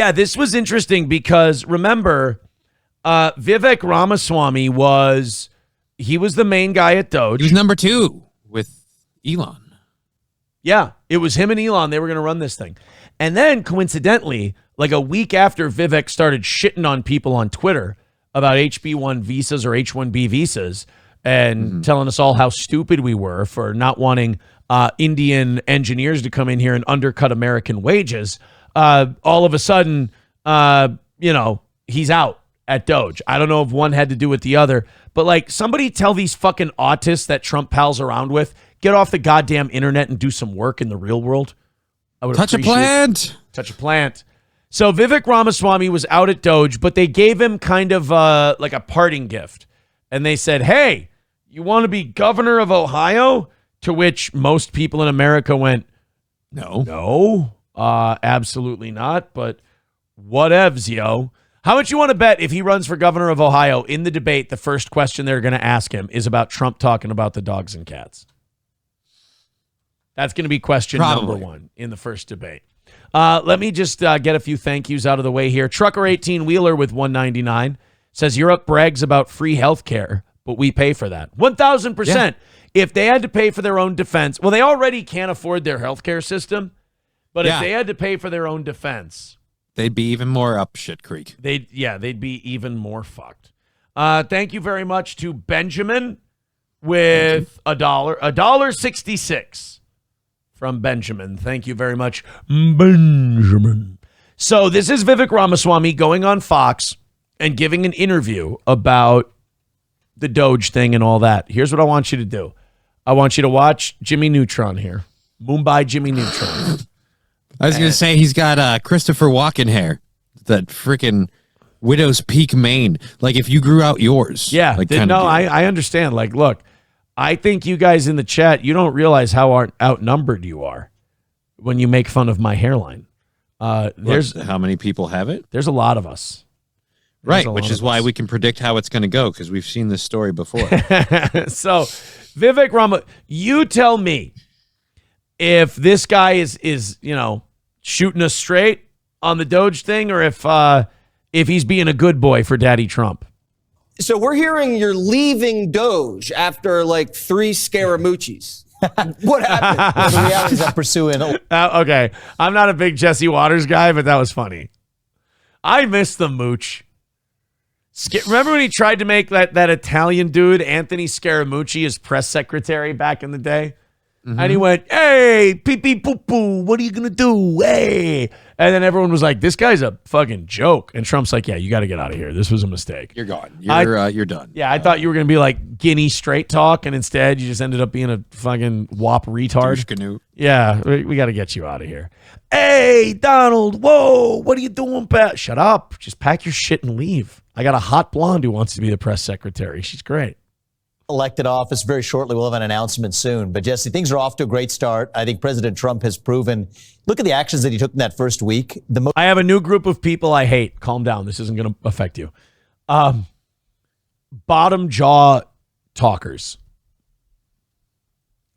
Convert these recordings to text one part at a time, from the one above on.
Yeah, this was interesting because remember, Vivek Ramaswamy was the main guy at DOGE. He was number 2 with Elon. Yeah, it was him and Elon. They were going to run this thing. And then coincidentally, like a week after Vivek started shitting on people on Twitter about HB1 visas or H1B visas and telling us all how stupid we were for not wanting Indian engineers to come in here and undercut American wages, all of a sudden, he's out at DOGE. I don't know if one had to do with the other, but like somebody tell these fucking autists that Trump pals around with, get off the goddamn internet and do some work in the real world. I would touch a plant. Touch a plant. So Vivek Ramaswamy was out at DOGE, but they gave him kind of like a parting gift. And they said, hey, you want to be governor of Ohio? To which most people in America went, no, absolutely not. But whatevs, yo. How much you want to bet if he runs for governor of Ohio in the debate, the first question they're going to ask him is about Trump talking about the dogs and cats? That's going to be question number 1 in the first debate. Let me just get a few thank yous out of the way here. Trucker 18 Wheeler with $1.99 says Europe brags about free health care, but we pay for that. 1,000%. Yeah. If they had to pay for their own defense, well, they already can't afford their health care system, but if they had to pay for their own defense, they'd be even more up shit creek. They'd be even more fucked. Thank you very much to Benjamin with $1.66 from Benjamin. Thank you very much, Benjamin. So this is Vivek Ramaswamy going on Fox and giving an interview about the DOGE thing and all that. Here's what I want you to do. I want you to watch Jimmy Neutron here. Mumbai Jimmy Neutron. I was going to say he's got Christopher Walken hair. That freaking widow's peak mane. Like if you grew out yours. Yeah. Like I understand. Like, look, I think you guys in the chat, you don't realize how outnumbered you are when you make fun of my hairline. There's how many people have it? There's a lot of us. Right, which is why we can predict how it's going to go because we've seen this story before. So, Vivek Rama, you tell me if this guy is shooting us straight on the DOGE thing, or if he's being a good boy for Daddy Trump. So we're hearing you're leaving DOGE after like 3 Scaramucci's. What happened? Well, the reality is I'm pursuing. Okay, I'm not a big Jesse Waters guy, but that was funny. I miss the mooch. Remember when he tried to make that Italian dude, Anthony Scaramucci, his press secretary back in the day? Mm-hmm. And he went, hey, pee-pee poo-poo, what are you going to do? Hey. And then everyone was like, this guy's a fucking joke. And Trump's like, yeah, you got to get out of here. This was a mistake. You're gone. You're done. Yeah, I thought you were going to be like Guinea straight talk, and instead you just ended up being a fucking wop retard. Canoe. Yeah, we got to get you out of here. Hey, Donald, whoa, what are you doing, Pat? Shut up. Just pack your shit and leave. I got a hot blonde who wants to be the press secretary. She's great. Elected office very shortly. We'll have an announcement soon. But Jesse, things are off to a great start. I think President Trump has proven. Look at the actions that he took in that first week. I have a new group of people I hate. Calm down. This isn't going to affect you. Bottom jaw talkers.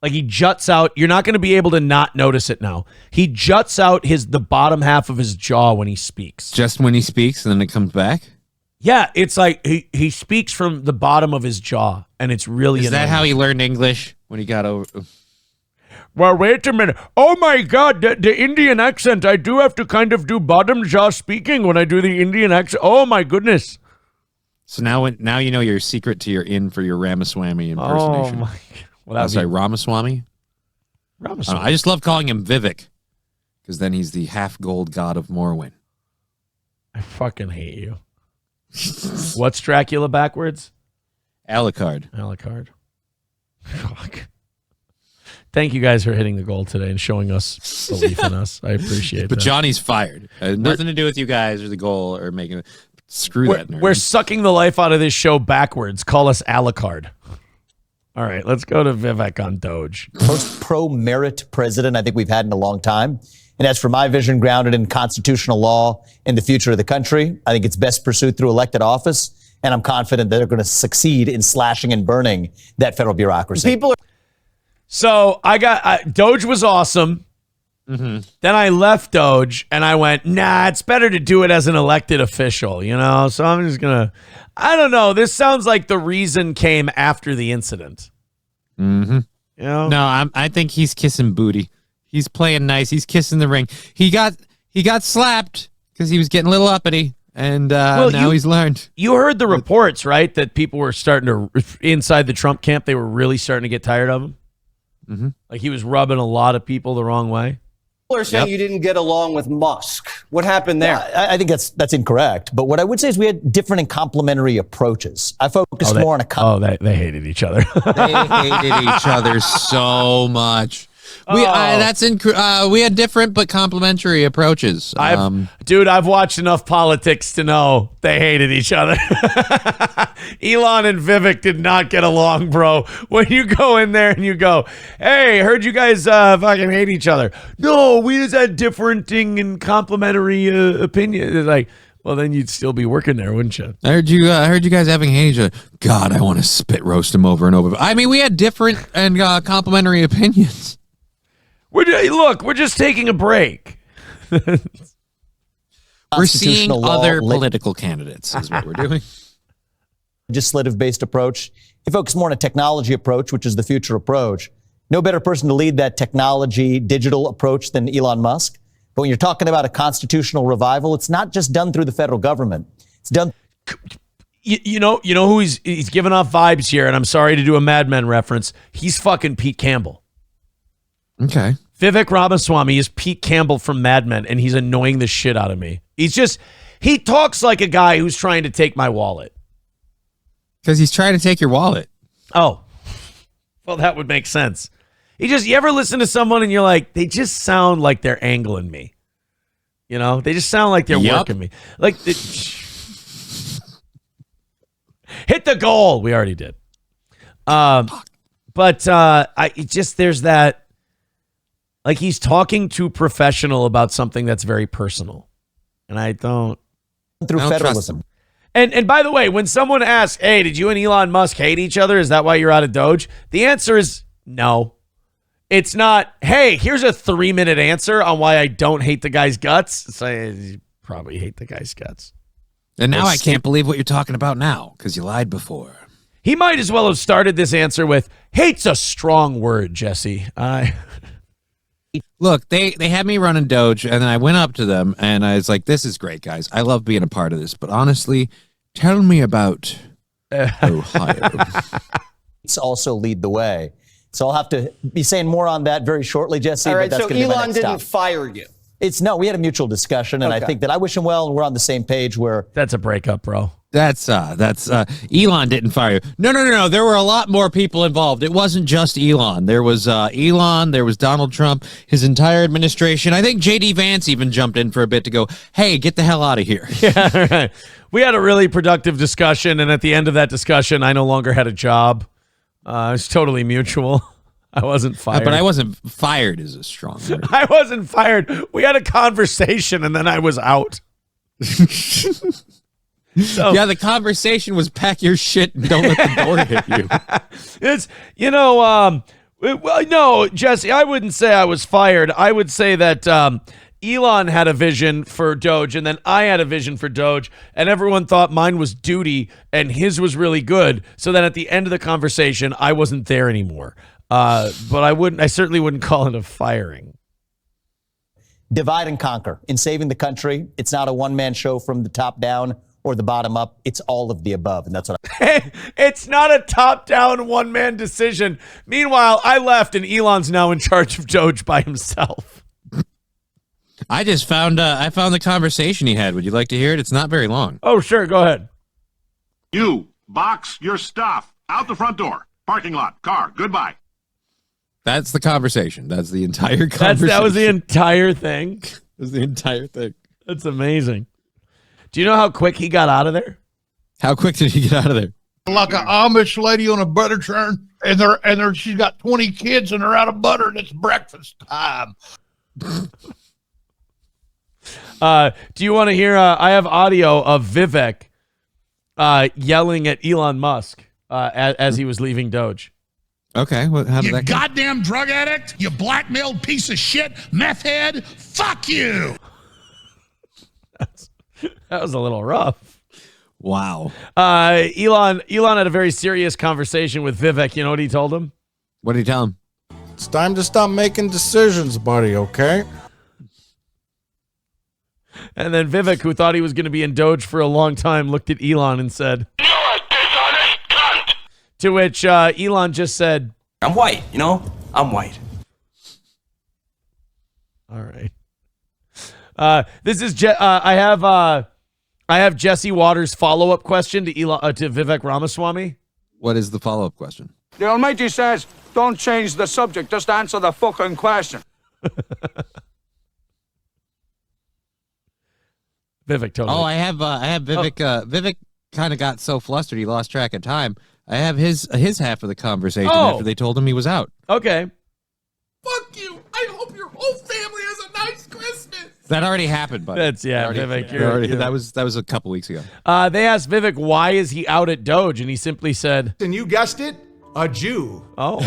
Like he juts out. You're not going to be able to not notice it now. He juts out the bottom half of his jaw when he speaks. Just when he speaks, and then it comes back. Yeah, it's like he speaks from the bottom of his jaw, and it's really Is annoying. that how he learned English when he got over? Well, wait a minute. Oh, my God, the Indian accent. I do have to kind of do bottom jaw speaking when I do the Indian accent. Oh, my goodness. So now you know your secret to your in for your Ramaswamy impersonation. Oh, my God. Well, sorry, Ramaswamy? Ramaswamy. I just love calling him Vivek because then he's the half-gold god of Morrowind. I fucking hate you. What's Dracula backwards? Alucard. Fuck. Thank you guys for hitting the goal today and showing us belief in us. I appreciate but that. Johnny's fired. Nothing to do with you guys or the goal or making it. Screw that nerd. We're sucking the life out of this show backwards. Call us Alucard. All right, let's go to Vivek on DOGE. Most pro-merit president I think we've had in a long time. And as for my vision grounded in constitutional law and the future of the country, I think it's best pursued through elected office. And I'm confident that they're going to succeed in slashing and burning that federal bureaucracy. So DOGE was awesome. Then I left Doge and I went, nah, it's better to do it as an elected official, you know? So I'm just going to, I don't know. This sounds like the reason came after the incident. Mm-hmm. You know? No, I think he's kissing booty. He's playing nice. He's kissing the ring. He got slapped because he was getting a little uppity, and now he's learned. You heard the reports, right? That people were starting to, inside the Trump camp, they were really starting to get tired of him. Mm-hmm. Like he was rubbing a lot of people the wrong way. People are saying you didn't get along with Musk. What happened there? I think that's incorrect. But what I would say is we had different and complementary approaches. I focused more on a they hated each other. They hated each other so much. We had different but complementary approaches. I've watched enough politics to know they hated each other. Elon and Vivek did not get along, bro. When you go in there and you go, hey, heard you guys fucking hate each other. No, we just had differing and complementary opinions. It's like, well, then you'd still be working there, wouldn't you? I heard you guys having hate each other. God, I want to spit roast him over and over. I mean, we had different and complementary opinions. We're just taking a break. We're seeing other political candidates is what we're doing. Legislative-based approach. You focus more on a technology approach, which is the future approach. No better person to lead that technology, digital approach than Elon Musk. But when you're talking about a constitutional revival, it's not just done through the federal government. It's done. You know who he's giving off vibes here, and I'm sorry to do a Mad Men reference. He's fucking Pete Campbell. Okay. Vivek Ramaswamy is Pete Campbell from Mad Men, and he's annoying the shit out of me. He talks like a guy who's trying to take my wallet. Because he's trying to take your wallet. Oh, well, that would make sense. You ever listen to someone and you're like, they just sound like they're angling me. You know, they just sound like they're working me. Like, hit the goal. We already did. But there's that. Like he's talking to professional about something that's very personal. And I don't. Through federalism. And by the way, when someone asks, hey, did you and Elon Musk hate each other? Is that why you're out of Doge? The answer is no. It's not, hey, here's a 3-minute answer on why I don't hate the guy's guts. So you probably hate the guy's guts. And now I can't believe what you're talking about now because you lied before. He might as well have started this answer with, hate's a strong word, Jesse. Look, they had me running Doge, and then I went up to them, and I was like, this is great, guys. I love being a part of this. But honestly, tell me about Ohio. It's also lead the way. So I'll have to be saying more on that very shortly, Jesse. All right, but that's so Elon didn't fire you. We had a mutual discussion, and I think that I wish him well, and we're on the same page where... That's a breakup, bro. That's Elon didn't fire you. No. There were a lot more people involved. It wasn't just Elon. There was Elon. There was Donald Trump, his entire administration. I think J.D. Vance even jumped in for a bit to go, hey, get the hell out of here. Yeah, right. We had a really productive discussion, and at the end of that discussion, I no longer had a job. It was totally mutual. I wasn't fired. But I wasn't fired is a strong word. I wasn't fired. We had a conversation, and then I was out. So, yeah, the conversation was pack your shit and don't let the door hit you. It's, no, Jesse, I wouldn't say I was fired. I would say that Elon had a vision for Doge, and then I had a vision for Doge, and everyone thought mine was duty and his was really good. So then at the end of the conversation, I wasn't there anymore. But I certainly wouldn't call it a firing. Divide and conquer. In saving the country, it's not a one-man show from the top down or the bottom up. It's all of the above, and that's what It's not a top-down one-man decision. Meanwhile, I left, and Elon's now in charge of Doge by himself. I just found the conversation he had. Would you like to hear it? It's not very long. Oh, sure. Go ahead. You box your stuff out the front door. Parking lot. Car. Goodbye. That's the conversation. That's the entire conversation. That was the entire thing? That was the entire thing. That's amazing. Do you know how quick he got out of there? How quick did he get out of there? Like an Amish lady on a butter churn, and she's got 20 kids and they're out of butter and it's breakfast time. Do you want to hear? I have audio of Vivek yelling at Elon Musk as he was leaving Doge. Okay, how did You that go? goddamn drug addict, you blackmailed piece of shit, meth head, fuck you. That was a little rough. Wow. Elon had a very serious conversation with Vivek. You know what he told him? What did he tell him? It's time to stop making decisions, buddy, okay? And then Vivek, who thought he was going to be in Doge for a long time, looked at Elon and said, "You're a dishonest cunt." To which Elon just said, I'm white, you know? I'm white. all right. This is I have Jesse Waters' follow-up question to to Vivek Ramaswamy. What is the follow-up question? The Almighty says, don't change the subject, just answer the fucking question. Vivek told me. Oh, I have Vivek. Vivek kind of got so flustered he lost track of time. I have his half of the conversation after they told him he was out. Okay. Fuck you. I hope your whole family has a nice Christmas. That already happened, buddy. Vivek. That was a couple weeks ago. They asked Vivek, why is he out at Doge? And he simply said, And you guessed it, a Jew. oh.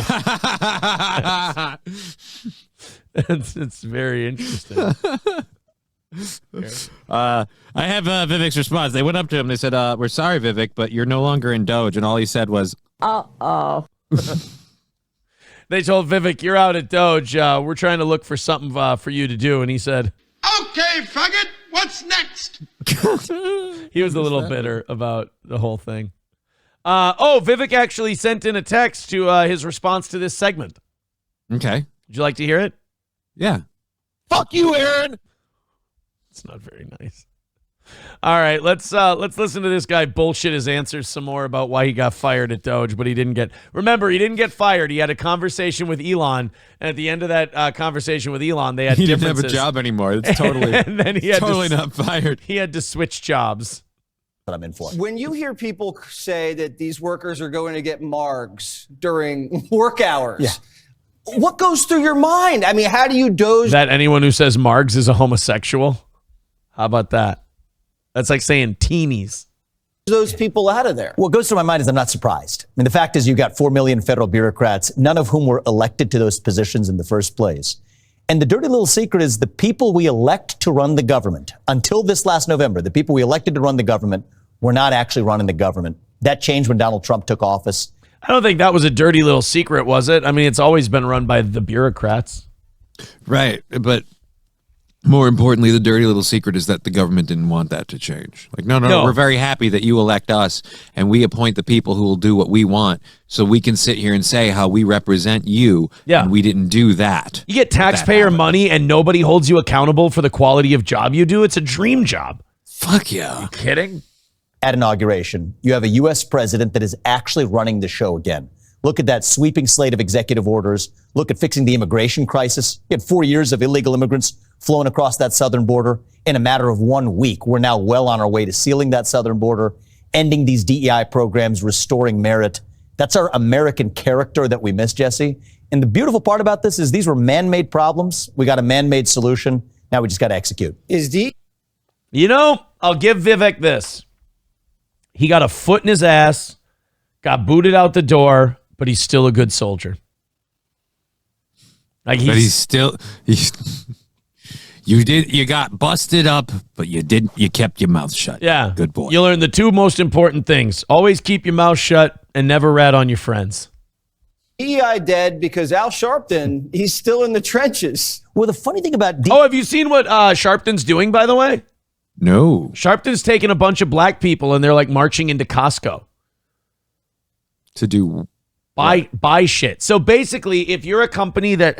It's very interesting. I have Vivek's response. They went up to him. They said, "We're sorry, Vivek, but you're no longer in Doge." And all he said was, Uh-oh. They told Vivek, you're out at Doge. We're trying to look for something for you to do. And he said, Okay, faggot, what's next? he was a little bitter about the whole thing. Vivek actually sent in a text to his response to this segment. "Okay, Would you like to hear it? yeah." Fuck you, Aaron. It's not very nice. All right, let's listen to this guy bullshit his answers some more about why he got fired at Doge, but he didn't get fired. He had a conversation with Elon, and at the end of that conversation with Elon, they had He didn't have differences. a job anymore. It's totally, and then he had totally not fired. He had to switch jobs. That I'm in for. When you hear people say that these workers are going to get margs during work hours, what goes through your mind? I mean, how do you doze That anyone who says Margs is a homosexual? How about that? That's like saying teenies. those people out of there? What goes through my mind is I'm not surprised. I mean, the fact is you've got 4 million federal bureaucrats, none of whom were elected to those positions in the first place. And the dirty little secret is the people we elect to run the government, until this last November, the people we elected to run the government were not actually running the government. That changed when Donald Trump took office. I don't think that was a dirty little secret, was it? I mean, it's always been run by the bureaucrats. Right. But more importantly, the dirty little secret is that the government didn't want that to change. Like, no, we're very happy that you elect us and we appoint the people who will do what we want so we can sit here and say how we represent you. Yeah. And we didn't do that. You get taxpayer money and nobody holds you accountable for the quality of job you do. It's a dream job. Fuck yeah. You kidding? At inauguration, you have a U.S. president that is actually running the show again. Look at that sweeping slate of executive orders. Look at fixing the immigration crisis. You had 4 years of illegal immigrants flowing across that southern border. In a matter of 1 week, we're now well on our way to sealing that southern border, ending these DEI programs, restoring merit. That's our American character that we miss, Jesse. And the beautiful part about this is these were man-made problems. We got a man-made solution. Now we just got to execute. You know, I'll give Vivek this. He got a foot in his ass, got booted out the door, but he's still a good soldier. Like you got busted up, but you kept your mouth shut. Yeah. Good boy. You learn the two most important things. Always keep your mouth shut and never rat on your friends. DEI dead because Al Sharpton, he's still in the trenches. Well, the funny thing about have you seen what Sharpton's doing, by the way? No. Sharpton's taking a bunch of black people and they're like marching into Costco. To do buy shit. So basically, if you're a company that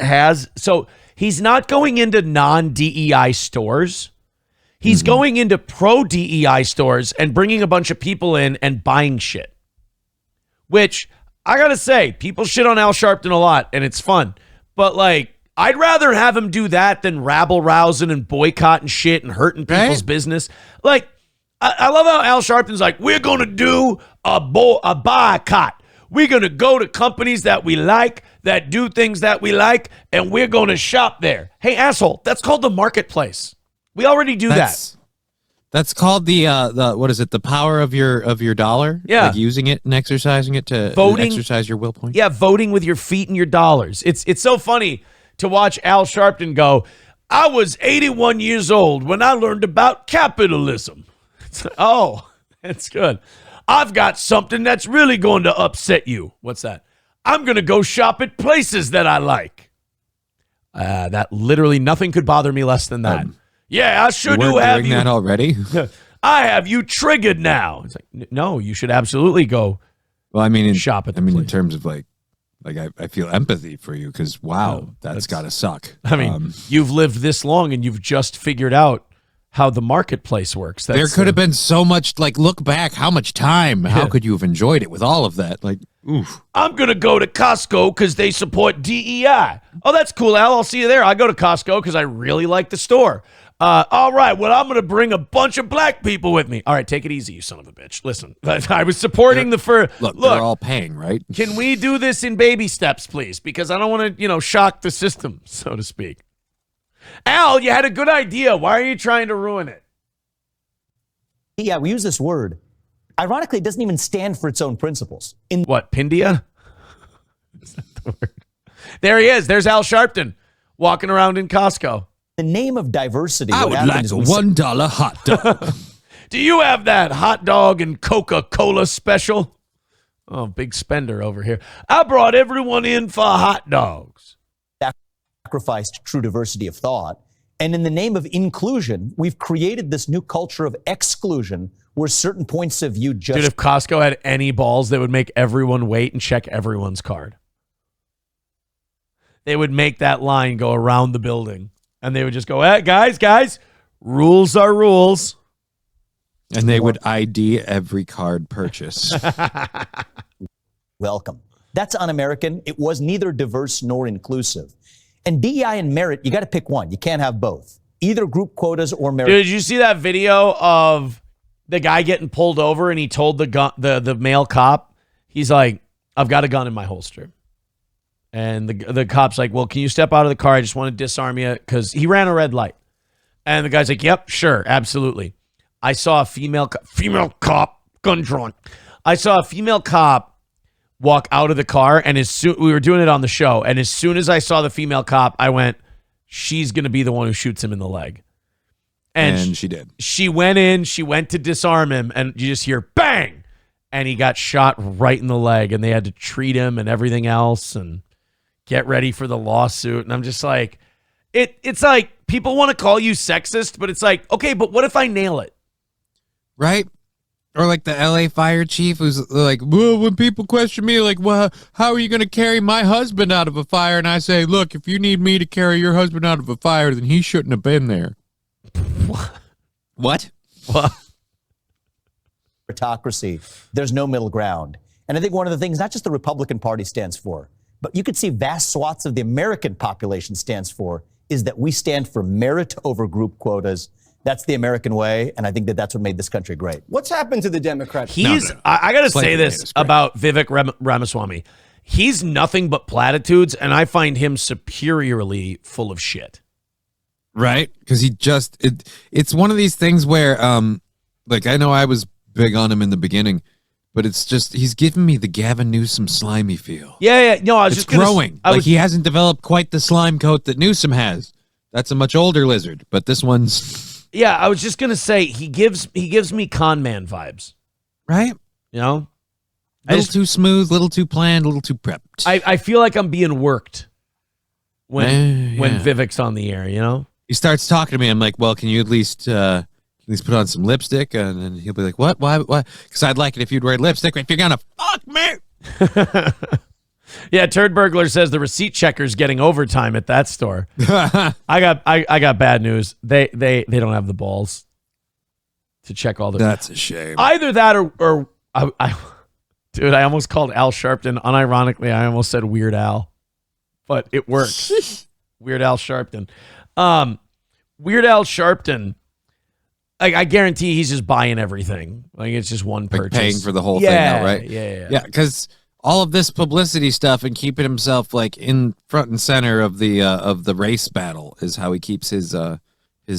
he's not going into non-DEI stores. He's going into pro-DEI stores and bringing a bunch of people in and buying shit. Which, I gotta say, people shit on Al Sharpton a lot, and it's fun. But, like, I'd rather have him do that than rabble-rousing and boycotting shit and hurting people's business. Like, I love how Al Sharpton's like, we're going to do a boycott. We're going to go to companies that we like, that do things that we like, and we're going to shop there. Hey, asshole, that's called the marketplace. We already do that. That's called the what is it? The power of your dollar. Yeah. Like using it and exercising it to Voting. exercise your will point. Yeah, voting with your feet and your dollars. It's so funny to watch Al Sharpton go, I was 81 years old when I learned about capitalism. It's like, oh, that's good. I've got something that's really going to upset you. What's that? I'm going to go shop at places that I like. That literally nothing could bother me less than that. Yeah, I sure do have doing you. that already. I have you triggered now. It's like, no, you should absolutely go. Well, I mean, shop at the in place. terms of like I feel empathy for you because wow, that's got to suck. I mean, you've lived this long and you've just figured out how the marketplace works. There could have been so much. Like, look back, how much time? How could you have enjoyed it with all of that? Like, oof. I'm gonna go to Costco because they support DEI. Oh, that's cool, Al. I'll see you there. I go to Costco because I really like the store. All right, well, I'm going to bring a bunch of black people with me. All right, take it easy, you son of a bitch. Listen, I was supporting the first. Look, they're all paying, right? Can we do this in baby steps, please? Because I don't want to, shock the system, so to speak. Al, you had a good idea. Why are you trying to ruin it? Yeah, we use this word. Ironically, it doesn't even stand for its own principles. What, Pindia? Is that the word? There he is. There's Al Sharpton walking around in Costco. The name of diversity. I would like a $1 hot dog. Do you have that hot dog and Coca-Cola special? Oh, big spender over here. I brought everyone in for hot dogs. Sacrificed true diversity of thought. And in the name of inclusion, we've created this new culture of exclusion where certain points of view just... Dude, if Costco had any balls, they would make everyone wait and check everyone's card. They would make that line go around the building. And they would just go, hey, guys, rules are rules. And they would ID every card purchase. Welcome. That's un-American. It was neither diverse nor inclusive. And DEI and merit, you got to pick one. You can't have both. Either group quotas or merit. Dude, did you see that video of the guy getting pulled over and he told the male cop, he's like, I've got a gun in my holster. And the cop's like, well, can you step out of the car? I just want to disarm you because he ran a red light. And the guy's like, yep, sure, absolutely. I saw a female cop, gun drawn. I saw a female cop walk out of the car, and we were doing it on the show, and as soon as I saw the female cop, I went, she's going to be the one who shoots him in the leg. And she did. She went in, she went to disarm him, and you just hear bang, and he got shot right in the leg, and they had to treat him and everything else, and get ready for the lawsuit. And I'm just like, it's like people want to call you sexist, but it's like, okay, but what if I nail it? Right? Or like the LA fire chief who's like, well, when people question me, like, well, how are you going to carry my husband out of a fire? And I say, look, if you need me to carry your husband out of a fire, then he shouldn't have been there. What? Meritocracy. There's no middle ground. And I think one of the things, not just the Republican Party stands for, but you could see vast swaths of the American population stands for, is that we stand for merit over group quotas. That's the American way, and I think that's what made this country great. What's happened to the Democrats? I got to say this about Vivek Ramaswamy. He's nothing but platitudes, and I find him superiorly full of shit. Right? Because it's one of these things where, like, I know I was big on him in the beginning, but it's just, he's giving me the Gavin Newsom slimy feel. Yeah. No, I was it's just growing. He hasn't developed quite the slime coat that Newsom has. That's a much older lizard, but this one's... Yeah, I was just going to say, he gives me con man vibes. Right? You know? A little too smooth, a little too planned, a little too prepped. I feel like I'm being worked when Vivek's on the air, you know? He starts talking to me. I'm like, well, can you at least put on some lipstick? And then he'll be like, what? Why? Because I'd like it if you'd wear lipstick. If you're going to fuck me. Yeah, Turd Burglar says the receipt checker's getting overtime at that store. I got bad news. They don't have the balls to check all the... That's a shame. Either that or dude, I almost called Al Sharpton. Unironically, I almost said Weird Al. But it worked. Weird Al Sharpton. Weird Al Sharpton, I guarantee he's just buying everything. Like, it's just one purchase. Like paying for the whole thing now, right? Yeah, because all of this publicity stuff and keeping himself like in front and center of the race battle is how he keeps his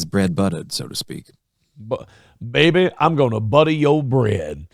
bread buttered, so to speak. Baby, I'm going to butter your bread.